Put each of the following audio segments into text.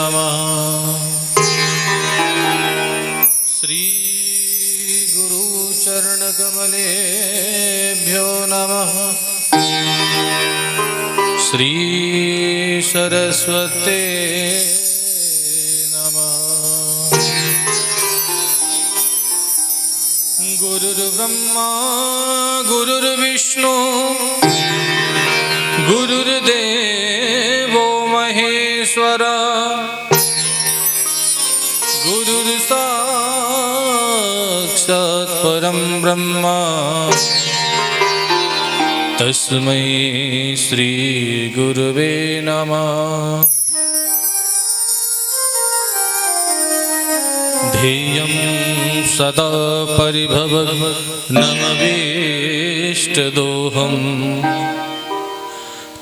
नमः। श्री गुरु चरण कमलेभ्यो नमः। श्री सरस्वते गुरुर्ब्रह्मा गुरुर्विष्णु गुरुर्देवो महेश्वर गुरुर्साक्षात् परं ब्रह्म तस्मै श्री गुरुवे नमः। ध्येयं सदा परिभवग्नमभीष्टदोहम्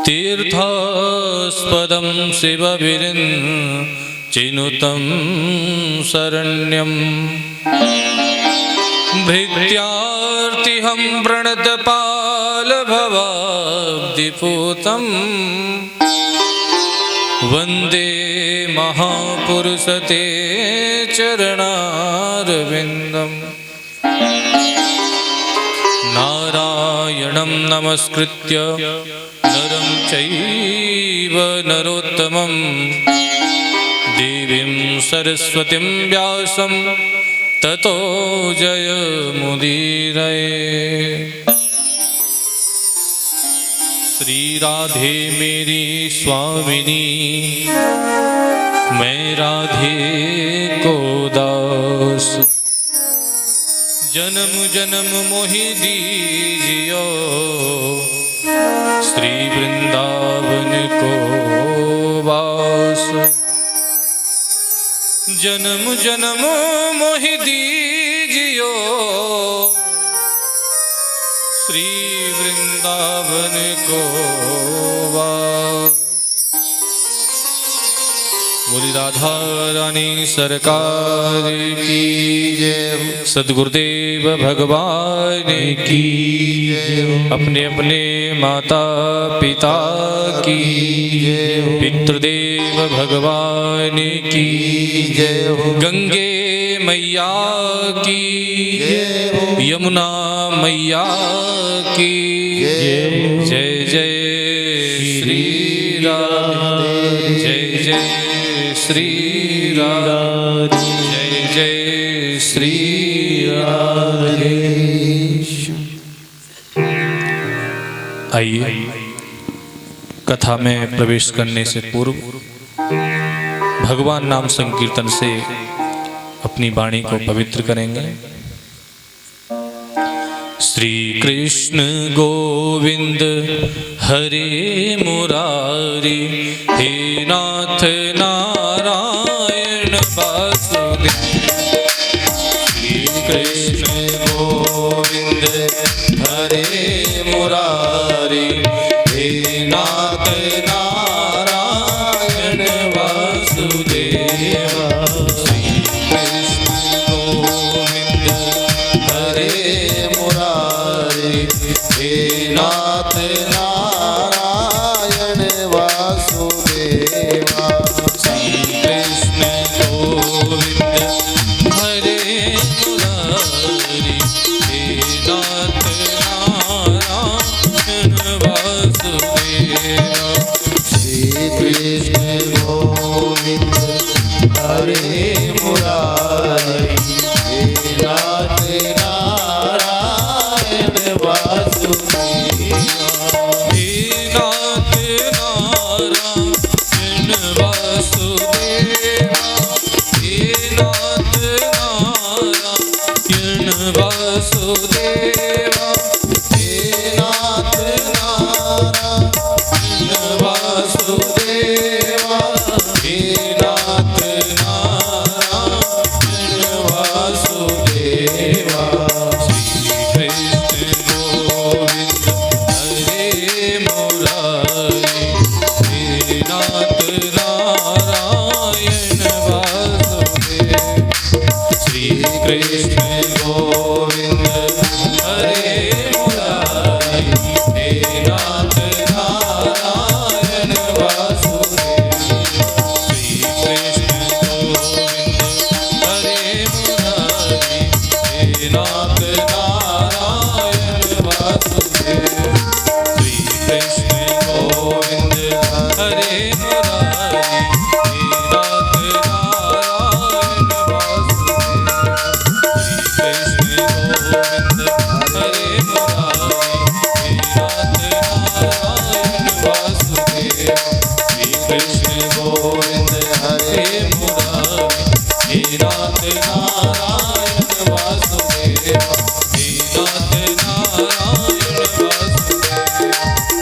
तीर्थास्पदं शिवविरिञ्चिनुतं शरण्यं भृत्यार्तिहं प्रणतपालभवाब्धिपूतं वन्दे महापुरुषते चरणारविन्दम्। नारायणं नमस्कृत्य नरं चैव नरोत्तमं देवीं सरस्वतीं व्यासं ततो जयमुदीरये। श्री राधे मेरी स्वामिनी मैं राधे को दास जन्म जन्म मोहि दीजियो श्री वृंदावन को वास। जन्म जन्म मोहि दीजियो श्री वृंदावन को वास। बोली राधा रानी सरकार की जय। सद्गुरुदेव भगवान की जय। अपने अपने माता पिता की जय। पितृदेव भगवान की जय। गंगे मैया की जय। यमुना मैया की जय। जय जय श्री राम जय जय श्री राधे जय जय श्री राधे। आइए कथा में प्रवेश करने से पूर्व भगवान नाम संकीर्तन से अपनी वाणी को पवित्र करेंगे। श्री कृष्ण गोविंद हरे मुरारी हे नाथ नारायण वासुदेव। श्री कृष्ण गोविंद हरे मुरारी हे नाथ नारायण वासुदेव। श्री कृष्ण गोविंद हरे मुरारी हे नाथ नारायण वासुदेव। श्री कृष्ण गोविंद हरे मुरारी हे नाथ नारायण वासुदेव। श्री कृष्ण गोविंद हरे मुरारी हे नाथ नारायण वासुदेव। हे नाथ नारायण वासुदेव। हे नाथ नारायण वासुदेव। हे नाथ नारायण वासुदेव। हे नाथ नारायण वासुदेव। श्री कृष्ण गोविंद हरे मुरारी हे नाथ नारायण गोविंद हरे मुरारी, हे नाथ नारायण वासुदेव, हे नाथ नारायण वासुदेव,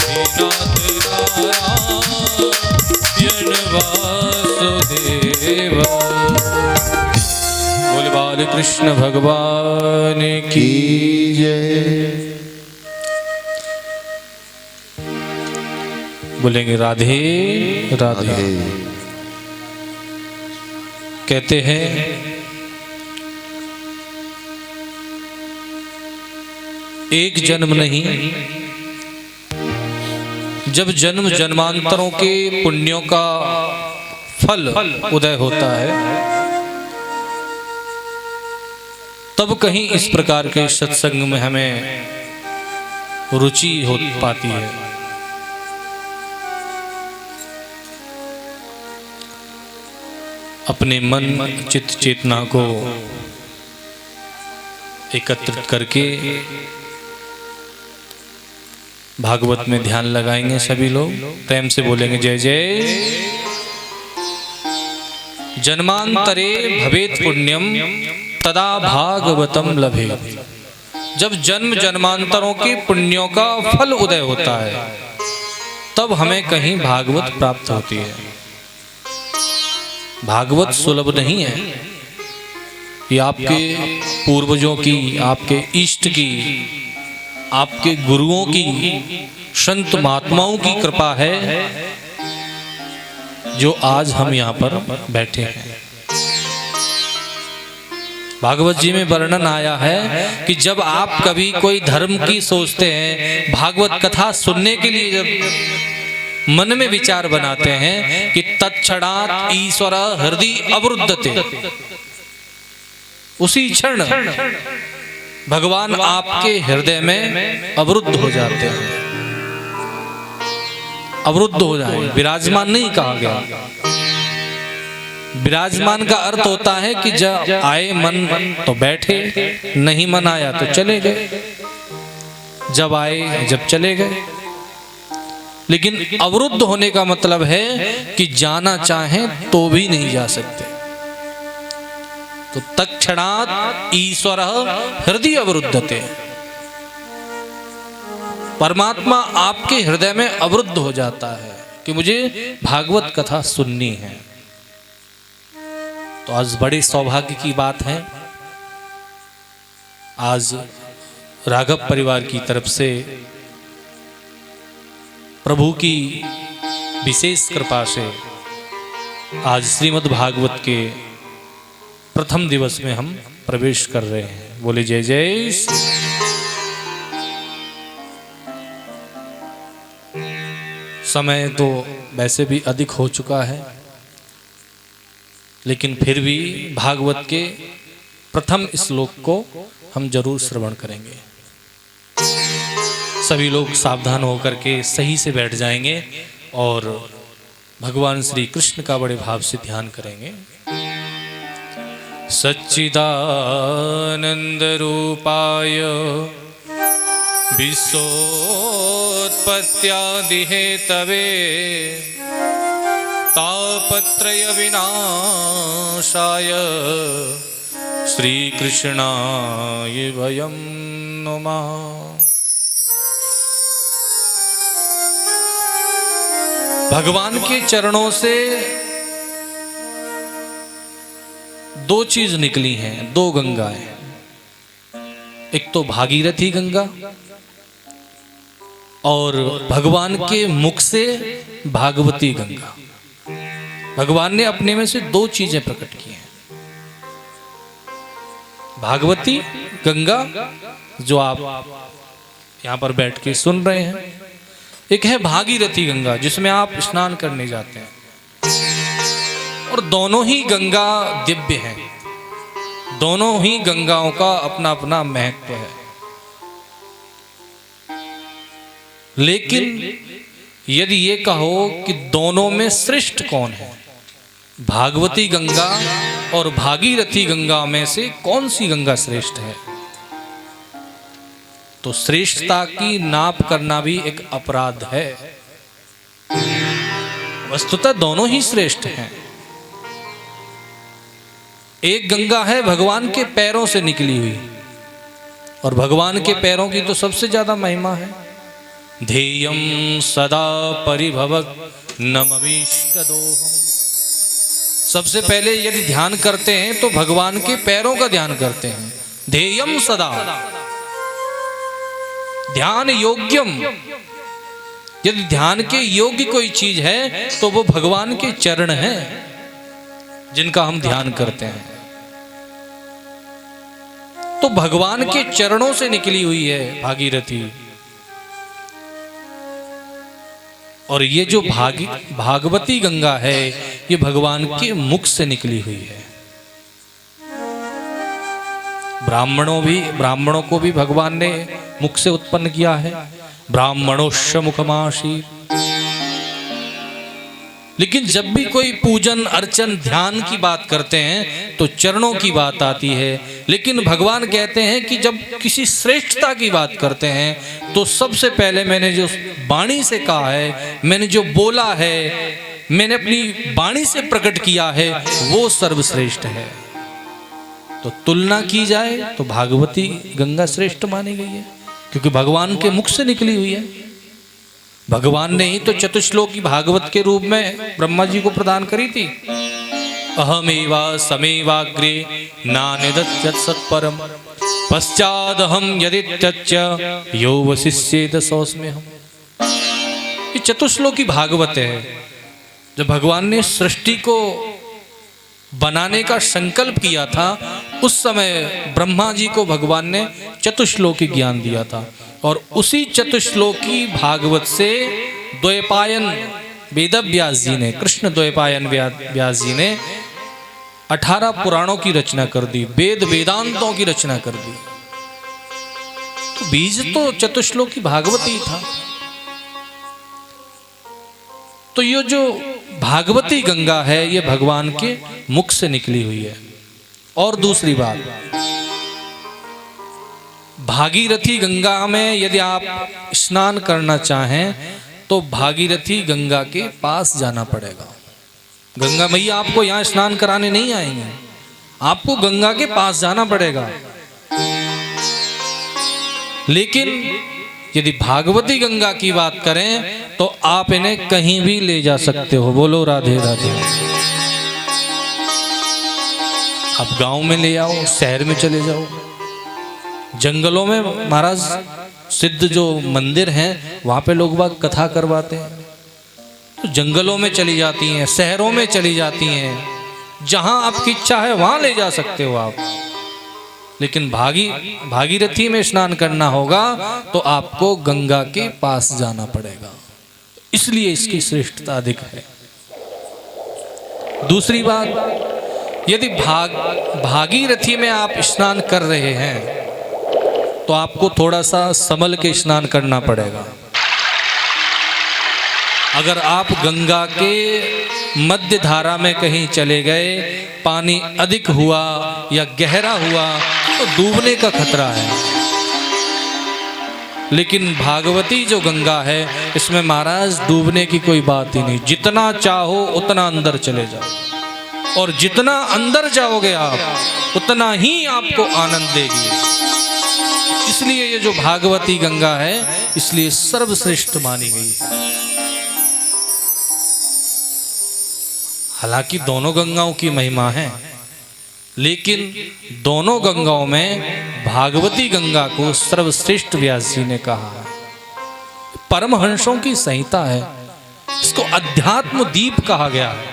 हे नाथ नारायण वासुदेव। बोल बाल कृष्ण भगवान की जय। बोलेंगे राधे राधे। कहते हैं एक जन्म नहीं, जब जन्म जन्मांतरों के पुण्यों का फल उदय होता है, तब कहीं इस प्रकार के सत्संग में हमें रुचि हो पाती है। अपने मन चित्त चेतना को एकत्रित करके भागवत में ध्यान लगाएंगे। सभी लोग प्रेम से बोलेंगे जय जय। जन्मांतरे भवेत पुण्यम तदा भागवतम लभे। जब जन्म जन्मांतरों के पुण्यों का फल उदय होता है, तब हमें कहीं भागवत प्राप्त होती है। भागवत सुलभ नहीं है, ये आपके पूर्वजों की, आपके इष्ट की, आपके गुरुओं की, संत महात्माओं की कृपा है जो आज हम यहाँ पर बैठे हैं। भागवत जी में वर्णन आया है कि जब आप कभी कोई धर्म की सोचते हैं, भागवत कथा सुनने के लिए जब मन में विचार बनाते हैं कि तत्क्षणात् ईश्वर हृदय अवरुद्धते, उसी क्षण भगवान आपके हृदय में अवरुद्ध हो जाते हैं। अवरुद्ध हो जाए, विराजमान नहीं कहा गया। विराजमान का अर्थ होता है कि जब आए मन तो बैठे, नहीं मन आया तो चले गए, जब आए जब चले गए। लेकिन अवरुद्ध होने का मतलब है कि जाना चाहें तो भी नहीं जा सकते। तो तत्क्षणात् ईश्वर हृदय अवरुद्धते, परमात्मा आपके हृदय में अवरुद्ध हो जाता है कि मुझे भागवत कथा सुननी है। तो आज बड़े सौभाग्य की बात है, आज राघव परिवार की तरफ से प्रभु की विशेष कृपा से आज श्रीमद् भागवत के प्रथम दिवस में हम प्रवेश कर रहे हैं। बोले जय जय। समय तो वैसे भी अधिक हो चुका है, लेकिन फिर भी भागवत के प्रथम श्लोक को हम जरूर श्रवण करेंगे। सभी लोग सावधान होकर के सही से बैठ जाएंगे और भगवान श्री कृष्ण का बड़े भाव से ध्यान करेंगे। सच्चिदानंद रूपाय विश्वोत्पत्त्यादि हेतवे तापत्रय विनाशाय श्री कृष्णाय वयं नमः। भगवान के चरणों से दो चीज निकली हैं, दो गंगाएं। एक तो भागीरथी गंगा और भगवान के मुख से भागवती गंगा। भगवान ने अपने में से दो चीजें प्रकट की हैं। भागवती गंगा जो आप यहां पर बैठ के सुन रहे हैं, एक है भागीरथी गंगा जिसमें आप स्नान करने जाते हैं। और दोनों ही गंगा दिव्य हैं, दोनों ही गंगाओं का अपना अपना महत्व है। लेकिन यदि ये कहो कि दोनों में श्रेष्ठ कौन है, भागवती गंगा और भागीरथी गंगा में से कौन सी गंगा श्रेष्ठ है, तो श्रेष्ठता की नाप करना भी एक अपराध है। वस्तुतः दोनों ही श्रेष्ठ हैं। एक गंगा है भगवान के पैरों से निकली हुई, और भगवान के पैरों की तो सबसे ज्यादा महिमा है। ध्येयं सदा परिभवक नममीष्टदोहम्। सबसे पहले यदि ध्यान करते हैं तो भगवान के पैरों का ध्यान करते हैं। ध्येयं सदा, ध्यान योग्यम। यदि ध्यान के योग्य कोई चीज है तो वो भगवान के चरण हैं जिनका हम ध्यान करते हैं। तो भगवान के चरणों से निकली हुई है भागीरथी। और ये जो भागवती गंगा है ये भगवान के मुख से निकली हुई है। ब्राह्मणों को भी भगवान ने मुख से उत्पन्न किया है। ब्राह्मणोश्च मुखमासीत्। लेकिन जब भी कोई पूजन अर्चन ध्यान की बात करते हैं तो चरणों की बात आती है। लेकिन भगवान कहते हैं कि जब किसी श्रेष्ठता की बात करते हैं तो सबसे पहले मैंने जो वाणी से कहा है, मैंने जो बोला है, मैंने अपनी वाणी से प्रकट किया है वो सर्वश्रेष्ठ है। तो तुलना की जाए तो भागवती गंगा श्रेष्ठ मानी गई है क्योंकि भगवान के मुख से निकली हुई है। भगवान ने ही तो चतुश्लोकी भागवत के रूप में ब्रह्मा जी को प्रदान करी थी। अहमेवा समेवाग्रे नानिदच्यत् सत्परम पश्चादहम यदित्यच्च यो वसिष्येद सोऽस्म्यहम्। ये चतुश्लोकी भागवत है। जब भगवान ने सृष्टि को बनाने का संकल्प किया था उस समय ब्रह्मा जी को भगवान ने चतुश्लोकी ज्ञान दिया था। और उसी चतुश्लोकी भागवत से द्वैपायन वेद व्यास जी ने, कृष्ण द्वैपायन व्यास जी ने 18 पुराणों की रचना कर दी, वेद वेदांतों की रचना कर दी। तो बीज तो चतुश्लोकी भागवत ही था। तो ये जो भागवती गंगा है ये भगवान के मुख से निकली हुई है। और दूसरी बात, भागीरथी गंगा में यदि आप स्नान करना चाहें तो भागीरथी गंगा के पास जाना पड़ेगा। गंगा मैया आपको यहाँ स्नान कराने नहीं आएंगे, आपको गंगा के पास जाना पड़ेगा। लेकिन यदि भागवती गंगा की बात करें तो आप इन्हें कहीं भी ले जा सकते हो। बोलो राधे राधे। आप गांव में ले आओ, शहर में चले जाओ, जंगलों में महाराज सिद्ध जो मंदिर हैं वहां पे लोग बाग कथा करवाते हैं। तो जंगलों में चली जाती हैं, शहरों में चली जाती हैं, जहां आपकी इच्छा है वहां ले जा सकते हो आप। लेकिन भागीरथी में स्नान करना होगा तो आपको गंगा के पास जाना पड़ेगा, इसलिए इसकी श्रेष्ठता अधिक है। दूसरी बात, यदि भागीरथी में आप स्नान कर रहे हैं तो आपको थोड़ा सा संभल के स्नान करना पड़ेगा। अगर आप गंगा के मध्य धारा में कहीं चले गए, पानी अधिक हुआ या गहरा हुआ तो डूबने का खतरा है। लेकिन भागवती जो गंगा है इसमें महाराज डूबने की कोई बात ही नहीं। जितना चाहो उतना अंदर चले जाओ, और जितना अंदर जाओगे आप उतना ही आपको आनंद देगी। इसलिए ये जो भागवती गंगा है इसलिए सर्वश्रेष्ठ मानी गई है। हालांकि दोनों गंगाओं की महिमा है, लेकिन दोनों गंगाओं में भागवती गंगा को सर्वश्रेष्ठ व्यास जी ने कहा है। परमहंसों की संहिता है, इसको अध्यात्म दीप कहा गया है।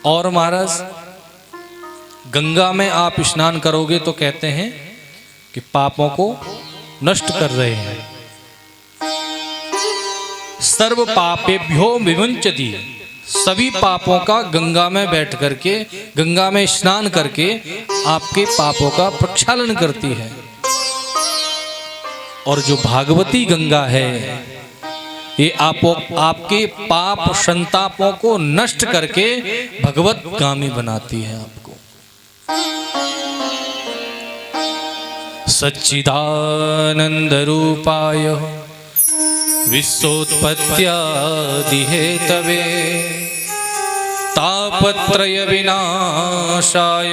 और महाराज गंगा में आप स्नान करोगे तो कहते हैं कि पापों को नष्ट कर रहे हैं। सर्व पापेभ्यो विमुंचति, सभी पापों का गंगा में बैठ करके, गंगा में स्नान करके आपके पापों का प्रक्षालन करती है। और जो भागवती गंगा है ये आपके पाप संतापों को नष्ट करके भगवत गामी बनाती है आपको। सच्चिदानंद रूपाय विश्वोत्पत्त्यादि हेतवे तापत्रय विनाशाय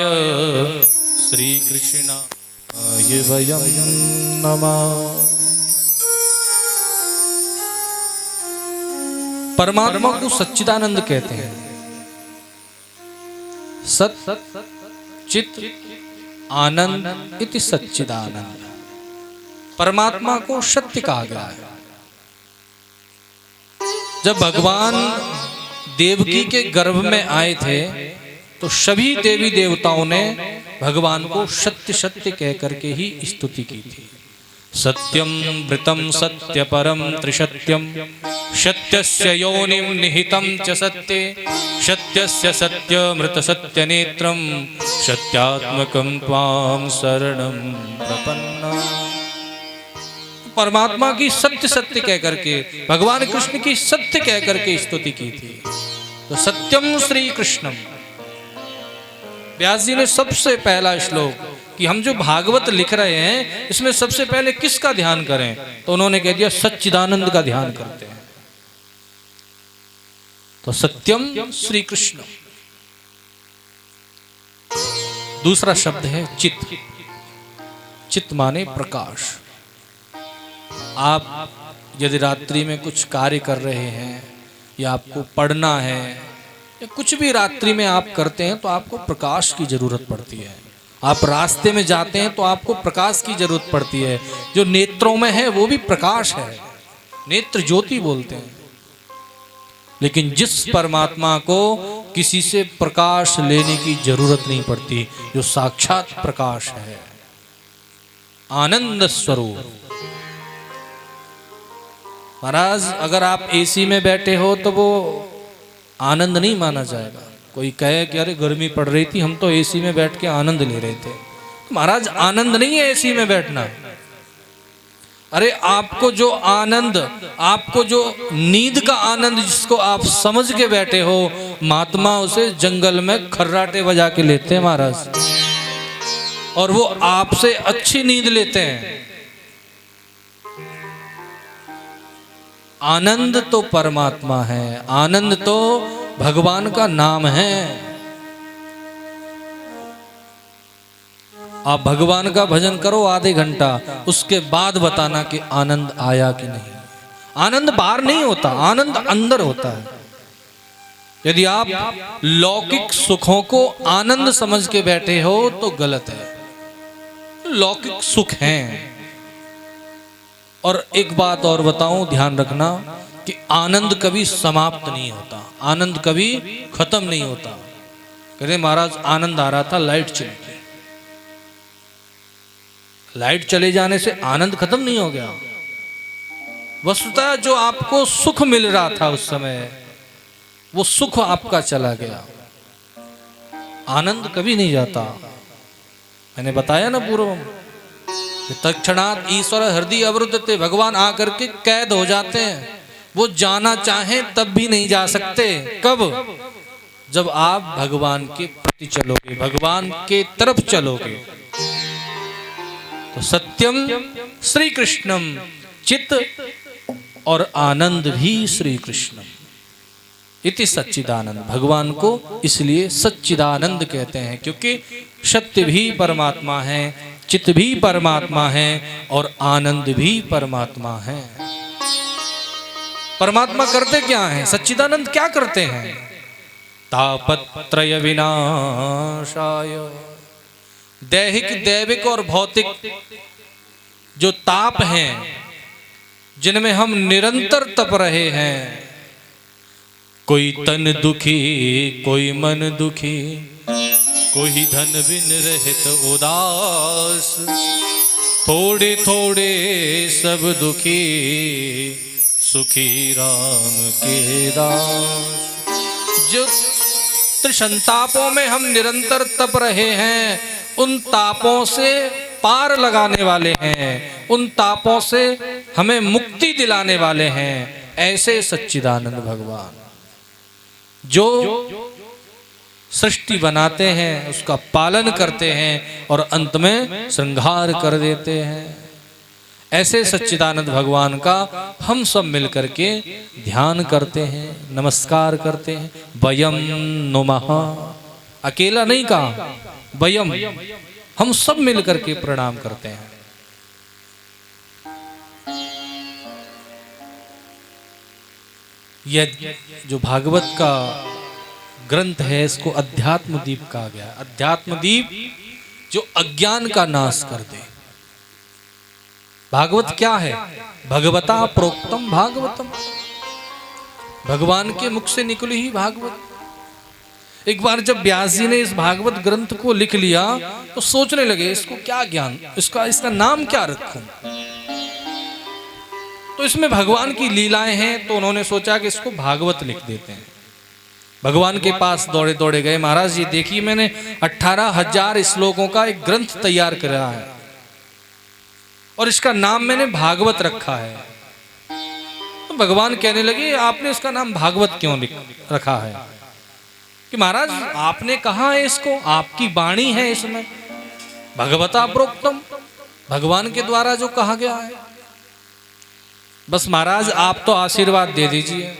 श्री कृष्णाय वयं नमः। परमात्मा को सच्चिदानंद कहते हैं। सत चित आनंद इति सच्चिदानंद। परमात्मा को सत्य कहा गया है। जब भगवान देवकी के गर्भ में आए थे तो सभी देवी देवताओं ने भगवान को सत्य सत्य कह करके ही स्तुति की थी। सत्यम वृतम सत्य परम त्रिसत्यम सत्यस्य योनिम निहितम च सत्ये सत्यस्य सत्यमृत सत्य नेत्रम सत्यात्मकम त्वाम शरणं प्रपन्ना। परमात्मा की सत्य सत्य कह करके, भगवान कृष्ण की सत्य कह करके स्तुति की थी। तो सत्यम श्री कृष्णम। व्यास जी ने सबसे पहला श्लोक कि हम जो भागवत लिख रहे हैं इसमें सबसे पहले किसका ध्यान करें, तो उन्होंने कह दिया सच्चिदानंद का ध्यान करते हैं। तो सत्यम श्री कृष्ण। दूसरा शब्द है चित। चित माने प्रकाश। आप यदि रात्रि में कुछ कार्य कर रहे हैं या आपको पढ़ना है या कुछ भी रात्रि में आप करते हैं तो आपको प्रकाश की जरूरत पड़ती है। आप रास्ते में जाते हैं तो आपको प्रकाश की जरूरत पड़ती है। जो नेत्रों में है वो भी प्रकाश है, नेत्र ज्योति बोलते हैं। लेकिन जिस परमात्मा को किसी से प्रकाश लेने की जरूरत नहीं पड़ती, जो साक्षात प्रकाश है, आनंद स्वरूप। महाराज अगर आप एसी में बैठे हो तो वो आनंद नहीं माना जाएगा। कोई कहे कि अरे गर्मी पड़ रही थी, हम तो एसी में बैठ के आनंद ले रहे थे। महाराज आनंद नहीं है एसी में बैठना। अरे आपको जो आनंद, आपको जो नींद का आनंद जिसको आप समझ के बैठे हो, महात्मा उसे जंगल में खर्राटे बजा के लेते हैं महाराज, और वो आपसे अच्छी नींद लेते हैं। आनंद तो परमात्मा है, आनंद तो भगवान का नाम है। आप भगवान का भजन करो आधे घंटा, उसके बाद बताना कि आनंद आया कि नहीं। आनंद बाहर नहीं होता, आनंद अंदर होता है। यदि आप लौकिक सुखों को आनंद समझ के बैठे हो तो गलत है। लौकिक सुख हैं। और एक बात और बताऊं, ध्यान रखना कि आनंद कभी समाप्त नहीं होता, आनंद कभी खत्म नहीं होता। कहते महाराज आनंद आ रहा था, लाइट चली गई। लाइट चले जाने से आनंद खत्म नहीं हो गया। वस्तुतः जो आपको सुख मिल रहा था उस समय, वो सुख आपका चला गया। आनंद कभी नहीं जाता। मैंने बताया ना पूर्व, तत्क्षणात् ईश्वर हृदय अवरुद्धते। भगवान आकर के कैद हो जाते हैं। वो जाना चाहें तब भी नहीं जा सकते। कब? जब आप भगवान के प्रति चलोगे, भगवान के तरफ चलोगे। तो सत्यम श्री कृष्णम, चित और आनंद भी श्री कृष्णम इति सच्चिदानंद। भगवान को इसलिए सच्चिदानंद कहते हैं क्योंकि सत्य भी परमात्मा है, चित भी परमात्मा है और आनंद भी परमात्मा है। परमात्मा करते क्या हैं? सच्चिदानंद क्या करते हैं? तापत्रय विनाशाय। दैहिक, दैविक और भौतिक जो ताप हैं, जिनमें हम निरंतर तप रहे हैं, कोई तन दुखी, कोई मन दुखी, कोई धन बिन रहत उदास, थोड़े थोड़े सब दुखी, सुखी राम के दास। जो त्रिसंतापों में हम निरंतर तप रहे हैं, उन तापों से पार लगाने वाले हैं, उन तापों से हमें मुक्ति दिलाने वाले हैं, ऐसे सच्चिदानंद भगवान जो सृष्टि बनाते हैं, उसका पालन करते हैं और अंत में संहार कर देते हैं। ऐसे सच्चिदानंद भगवान का हम सब मिलकर के ध्यान करते हैं, नमस्कार करते हैं। वयम नुमः, अकेला नहीं कहा, वयम, हम सब मिलकर के प्रणाम करते हैं। यह जो भागवत का ग्रंथ है इसको अध्यात्म दीप कहा गया। अध्यात्म दीप जो अज्ञान का नाश कर दे। भागवत क्या है? भगवता प्रोक्तम भागवतम, भगवान के मुख से निकली ही भागवत। एक बार जब व्यास जी ने इस भागवत ग्रंथ को लिख लिया तो सोचने लगे इसको क्या ज्ञान, इसका नाम क्या रखूं। तो इसमें भगवान की लीलाएं हैं तो उन्होंने सोचा कि इसको भागवत लिख देते हैं। भगवान के पास दौड़े दौड़े गए, महाराज जी देखिए मैंने 18,000 श्लोकों का एक ग्रंथ तैयार करा है और इसका नाम मैंने भागवत रखा है। तो भगवान कहने लगे आपने इसका नाम भागवत क्यों रखा है? कि महाराज आपने कहा है इसको, आपकी वाणी है इसमें, भगवता प्रोक्तम, भगवान के द्वारा जो कहा गया है। बस महाराज आप तो आशीर्वाद दे दीजिए।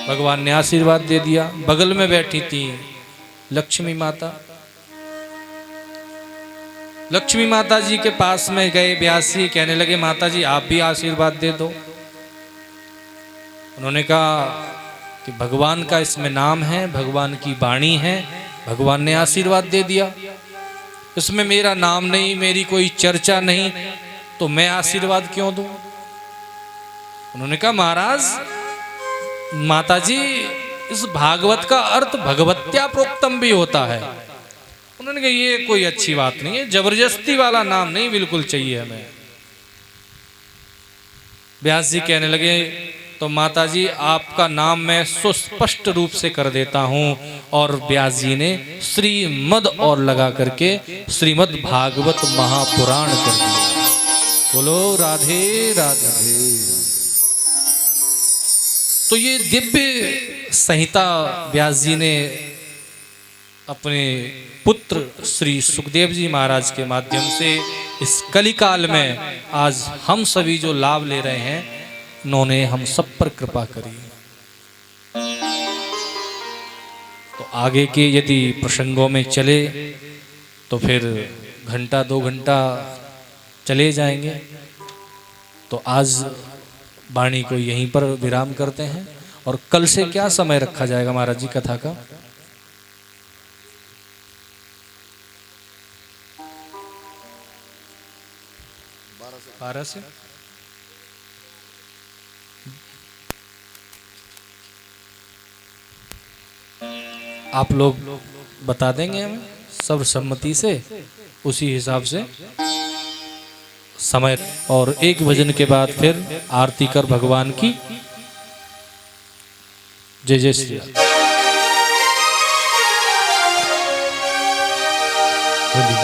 भगवान ने आशीर्वाद दे दिया। बगल में बैठी थी लक्ष्मी माता। लक्ष्मी माता जी के पास में गए व्यास जी, कहने लगे माता जी आप भी आशीर्वाद दे दो। उन्होंने कहा कि भगवान का इसमें नाम है, भगवान की वाणी है, भगवान ने आशीर्वाद दे दिया, इसमें मेरा नाम नहीं, मेरी कोई चर्चा नहीं, तो मैं आशीर्वाद क्यों दूं? उन्होंने कहा महाराज माता जी इस भागवत का अर्थ भगवत्या प्रोक्तम भी होता है। उन्होंने कहा ये कोई अच्छी बात नहीं है, जबरदस्ती वाला नाम नहीं बिल्कुल चाहिए हमें। व्यास जी कहने लगे तो माता जी आपका नाम मैं सुस्पष्ट रूप से कर देता हूं। और व्यास जी ने श्रीमद और लगा करके श्रीमद भागवत महापुराण कर दिया। बोलो राधे राधे। तो ये दिव्य संहिता व्यास जी ने अपने पुत्र श्री सुखदेव जी महाराज के माध्यम से इस कलिकाल में आज हम सभी जो लाभ ले रहे हैं, उन्होंने हम सब पर कृपा करी। तो आगे के यदि प्रसंगों में चले तो फिर घंटा 2 घंटा चले जाएंगे। तो आज वाणी को यहीं पर विराम करते हैं। और कल से क्या समय रखा जाएगा महाराज जी कथा का? बारह से आप लोग बता देंगे हमें सर्वसम्मति से, उसी हिसाब से समय। और 1 भजन के बाद फिर आरती कर भगवान की। जय जय श्री राम।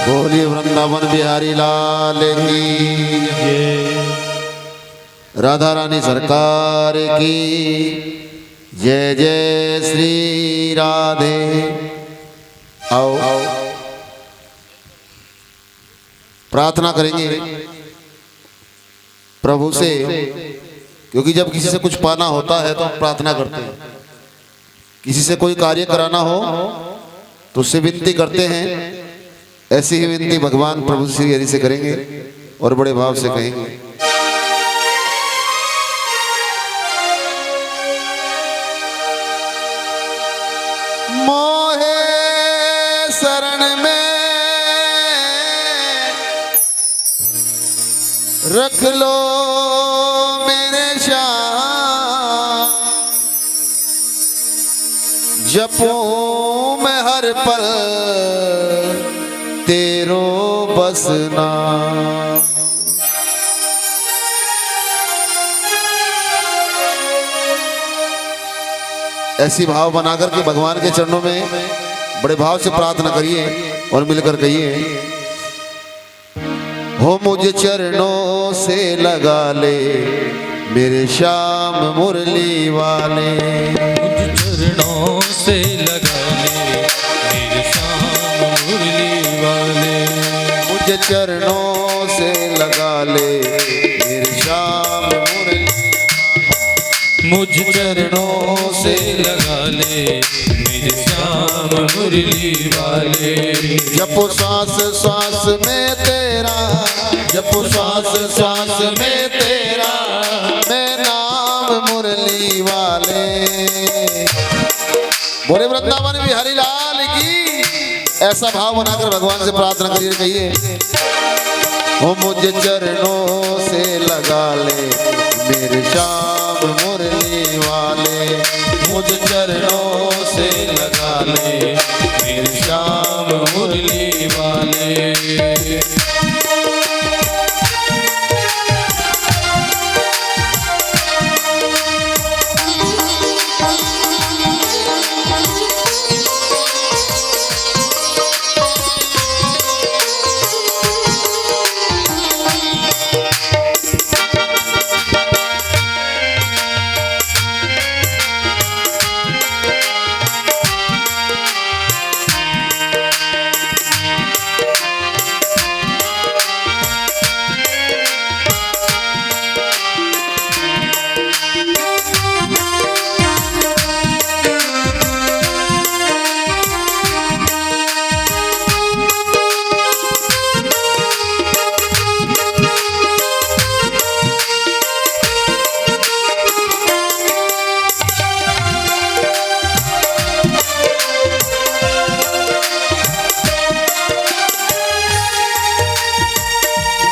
बोलिए वृंदावन बिहारी लाल की जय, राधा रानी सरकार की जय। जय श्री राधे। आओ प्रार्थना करेंगे प्रभु से, क्योंकि जब किसी से कुछ पाना होता है तो हम प्रार्थना करते हैं। किसी से कोई कार्य कराना हो तो उससे विनती करते हैं। ऐसी ही विनती भगवान प्रभु श्री हरि से करेंगे और बड़े भाव से कहेंगे। मोहे शरण में रख लो मेरे श्याम, जपूं मैं हर पल तेरो बसना। ऐसी भाव बनाकर के भगवान के चरणों में बड़े भाव से प्रार्थना करिए और मिलकर कहिए। हो मुझे चरणों से लगा ले मेरे श्याम मुरली वाले, मुझे चरणों से लगा ले मेरे श्याम मुरली वाले, मुझे चरणों से लगा ले मुझ चरणों से लगा ले मेरे श्याम मुरली वाले। जपो श्वास श्वास में तेरा, जपो श्वास श्वास में तेरा, मैं नाम मुरली वाले। बोले वृंदावन बिहारी लाल की। ऐसा भाव बनाकर भगवान से प्रार्थना करिए, कहिए वो मुझे चरणों से लगा ले मेरे श्याम मुरली वाले। मुझे चरणों से लगा ले मेरे श्याम मुरली वाले।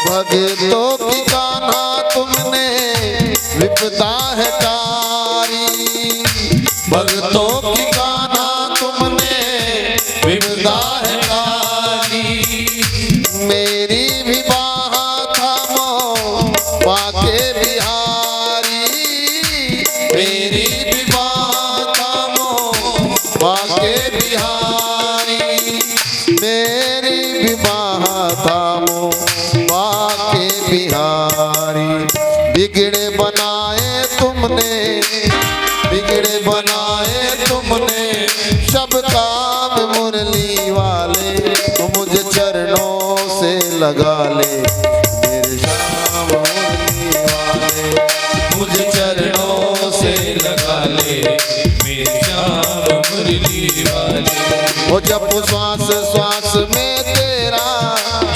भक्तों की कान्हा तुमने विपदा है टारी। भक्तों की कान्हा तुमने विपदा है टारी। मेरी भी बाह थामो पाके बिहारी। मेरी भी बाह थामो पाके बिहारी। मेरी भी बाह थामो बाके बिहारी। बिगड़े बनाए तुमने, बिगड़े बनाए तुमने सब काम मुरली वाले। तो मुझे चरणों से लगा ले मेरे श्याम मुरली वाले। मुझे चरणों से लगा ले मेरे श्याम मुरली वाले। वो जब श्वास श्वास में तेरा,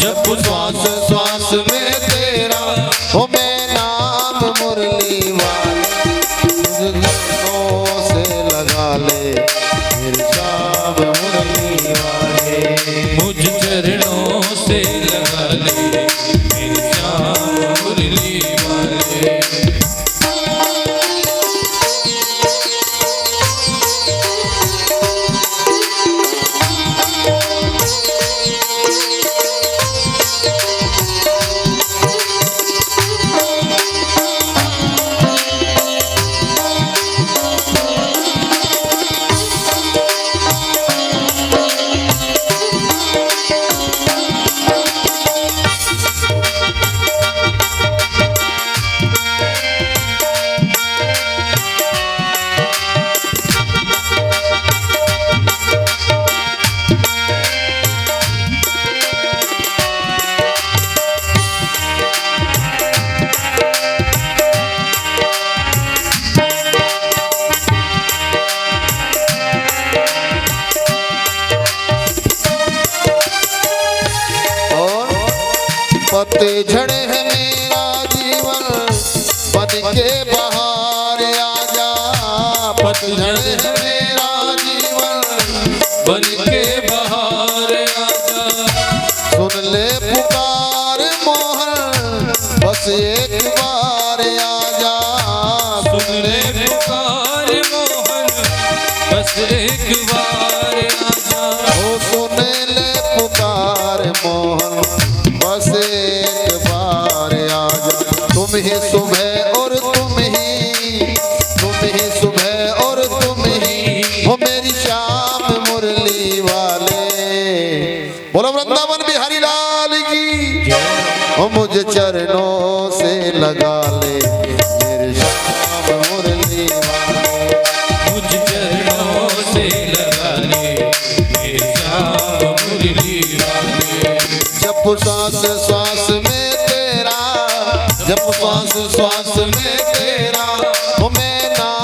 जब श्वास श्वास में तेरा, हो मैं नाम मुरली वाले। चरणों से लगा ले मेरे श्याम मुरली वाले। मुझ चरणों से लगा ले मेरे श्याम मुरली वाले। पतझड़ है मेरा जीवन बन के बहार आजा। पतझड़ है मेरा जीवन बन के बहार आजा। सुन ले पुकार मोहन बस एक बार आजा। सुन ले पुकार मोहन बस एक बार आजा। ओ सुन ले पुकार मोहन बस एक बार आजा। तुम ही सुबह और तुम ही सुबह और तुम ही हो मेरी श्याम मुरली वाले। बोलो वृंदावन बिहारी लाल की। हो मुझे चरणों से लगा ले मेरे श्याम मुरली वाले। मुझ चरणों से लगा ले मेरे श्याम मुरली वाले। जब श्वास श्वास में तेरा, जब श्वास श्वास में तेरा, हो मैं नाम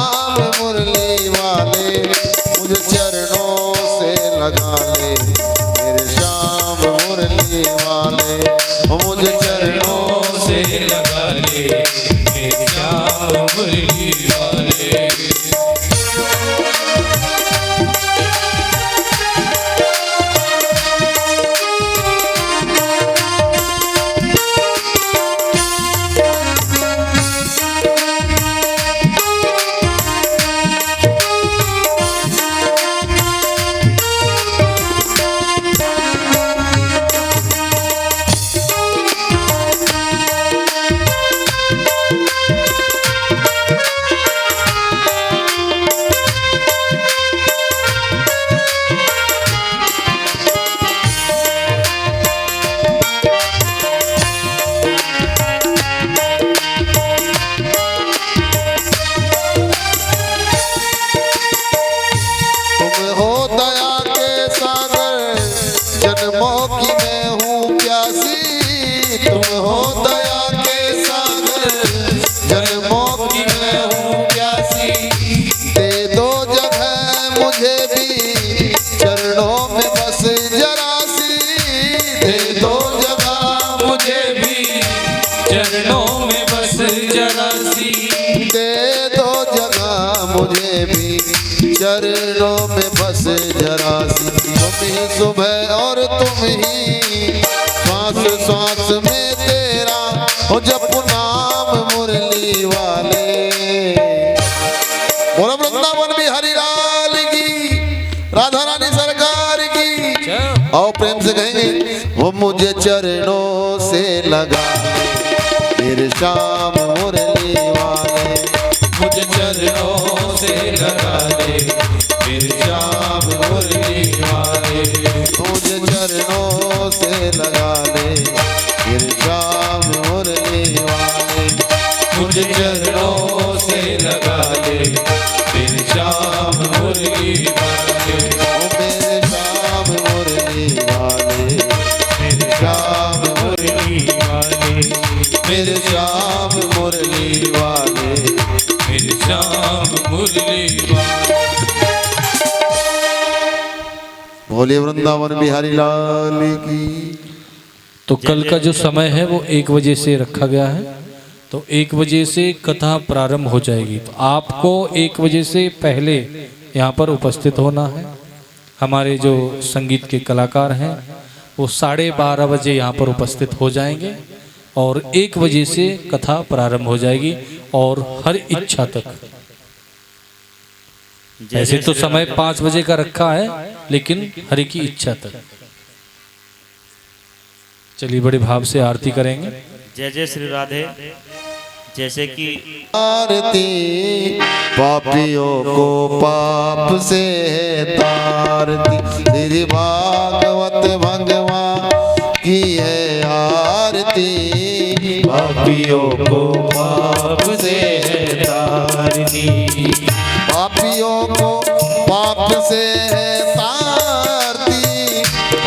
मेरे श्याम मुरली वाले। चरणों में बस जरा सी, तुम ही सुबह और तुम ही श्वास श्वास में तेरा हो जप नाम मुरली वाले। बोलो वृंदावन बिहारी लाल की, राधा रानी सरकार की। और प्रेम से कहेंगे, वो मुझे चरणों से लगा मेरे श्याम मुरली वाले, मुझे चरणों से लगा दे मेरे श्याम मुरली वाले। मुझे चरणों से लगा दे मेरे श्याम मुरली वाले। मुझे चरणों से लगा दे मेरे श्याम मुरली वाले। मेरे श्याम मुरली वाले, मेरे श्याम मुरली वाले। मेरे श्याम मुरली वाले, मेरे श्याम मुरली वाले। बोले वृंदावन बिहारी लाल की। तो कल का जो समय है वो 1 बजे से रखा गया है, तो 1 बजे से कथा प्रारंभ हो जाएगी। तो आपको 1 बजे से पहले यहाँ पर उपस्थित होना है। हमारे जो संगीत के कलाकार हैं वो 12:30 बजे यहाँ पर उपस्थित हो जाएंगे और 1 बजे से कथा प्रारंभ हो जाएगी और हर इच्छा तक। ऐसे तो समय 5 बजे का रखा है, लेकिन हरि की इच्छा तक। चलिए बड़े भाव से आरती करेंगे। जय जय श्री राधे। जैसे कि आरती पापियों को पाप से तारती, श्री भागवत भगवान की है आरती। पापियों को पाप से तारती, पापियों को पाप से तारती,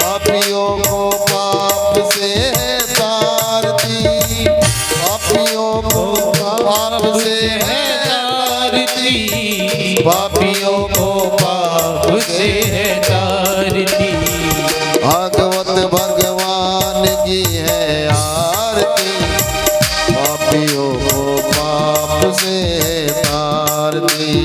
पापियों को पाप से तारती, पापियों को पाप से तारती, पापियों को पाप से तारती। भागवत भगवान की है आरती, पापियों को पाप से तारती।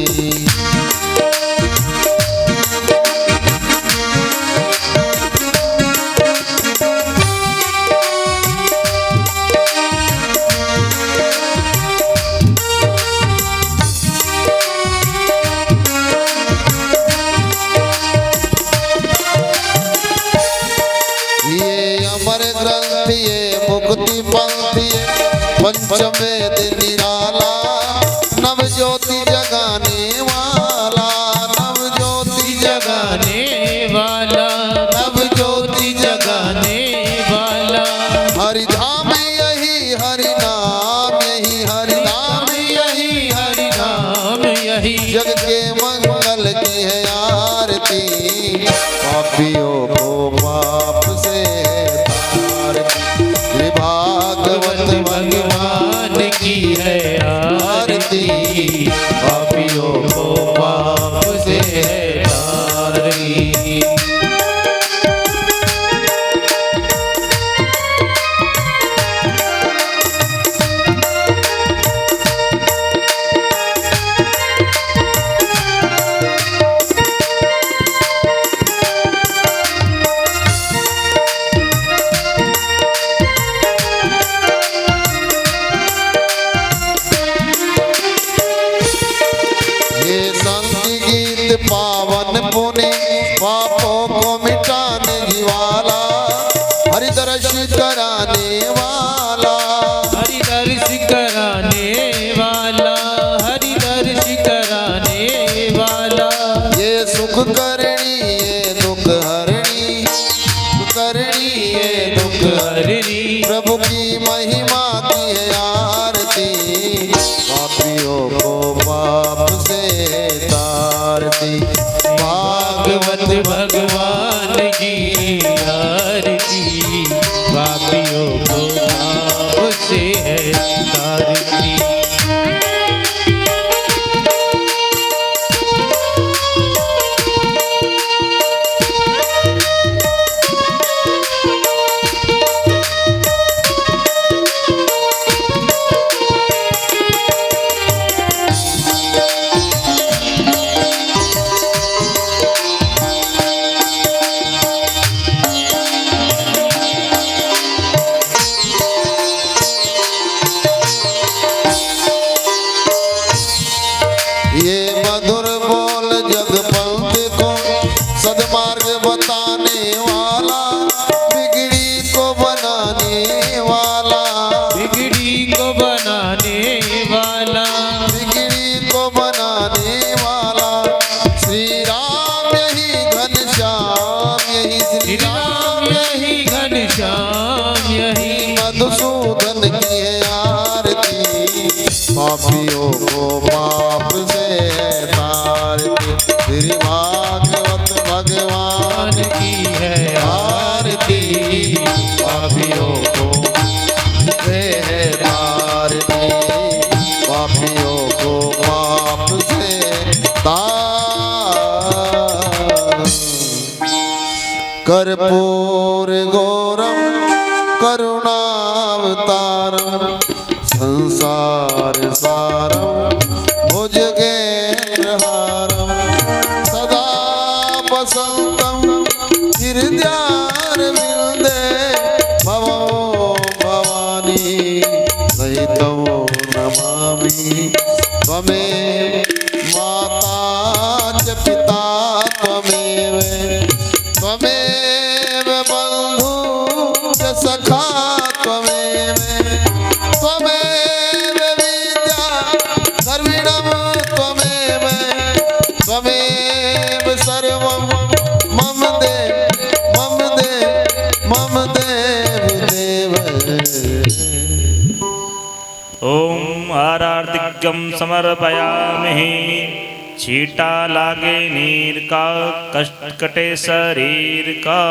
पंचमेद निराला, नव ज्योति जगाने वाला, नव ज्योति जगाने वाला, नव ज्योति जगाने वाला। हरि धाम यही हरि नाम, यही हरि नाम, यही हरि नाम, यही जग के मंगल की है आरती। पापियों को पाप से तारती, भागवत भगवान की है आरती। पापियों को पाप से तारती। पावन पुण्य पापों को मिटाने वाला, हरि दर्श कराने वाला, हरि दर्श कराने वाला, हरि दर्श कराने वाला। ये सुख करणी ये दुख हरणी, करणी ये दुख हरणी। प्रभु की महिमा की है आरती, पापियों को पाप से तारती। भागवत भगवान की आरती, पापियों को पाप से है तारती। ये मधुर बोल जगपंथ को सदमार्ग बताने वाला, बिगड़ी को बनाने वाला, बिगड़ी को बनाने वाला, बिगड़ी को बनाने वाला। श्री राम यही घनश्याम, यही श्री राम यही घनश्याम, यही मधुसूदन की है आरती, पापियों को पाप से तारती। श्री भागवत भगवान की है आरती, पापियों को से है तारती, पापियों को पाप से तार। कर्पूर गौरम करुणावतारम, संसार सारम भुजगेन्द्रहारम, सदा वसंतम हृदयारविंदे, भवो भवानी सहितं नमामि। त्वमेव माता च पिता त्वमेव, त्वमेव बन्धु च सखा त्वमेव, त्वमेव विद्या द्रविणं त्वमेव, त्वमेव सर्वं मम देव मम देव मम देव देव। ओम आरार्तिक्यम समर्पयामि। छीटा लागे नीर का, कष्ट कटे शरीर का।